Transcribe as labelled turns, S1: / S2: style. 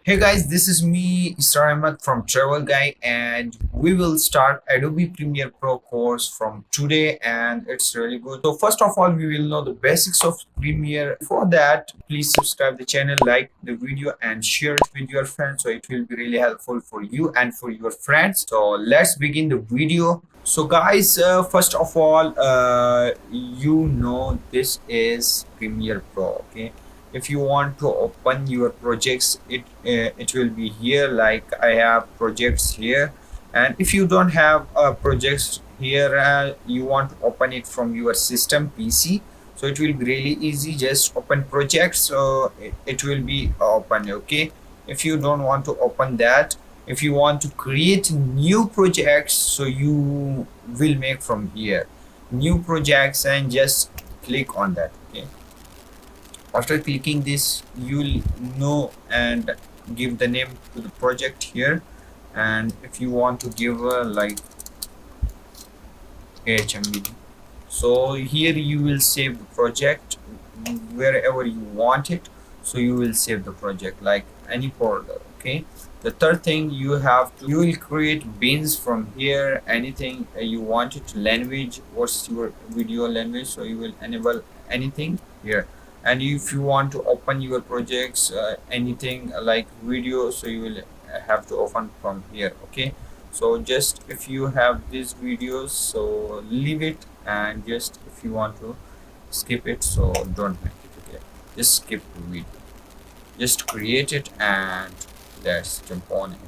S1: Hey guys, this is me, Isra Ahmed from Travel Guy, and we will start Adobe Premiere Pro course from today, and it's really good. So first of all, we will know the basics of Premiere. Before that, please subscribe the channel, like the video, and share it with your friends. So it will be really helpful for you and for your friends. So let's begin the video. So guys, first of all, this is Premiere Pro, okay? If you want to open your projects, it will be here. Like I have projects here, and if you don't have projects here, you want to open it from your system PC, so it will be really easy. Just open projects, so it will be open, okay? If you don't want to open that, if you want to create new projects, so you will make from here new projects and just click on that, okay? After clicking this, you'll know and give the name to the project here. And if you want to give like HMBD, so here you will save the project wherever you want it. So you will save the project like any folder, okay? The third thing, you will create bins from here. Anything you want it, language, what's your video language, so you will enable anything here. And if you want to open your projects, anything like video, so you will have to open from here, okay? So just if you have these videos, so leave it, and just if you want to skip it, so don't make it, okay? Just skip the video, just create it, and let's jump on it.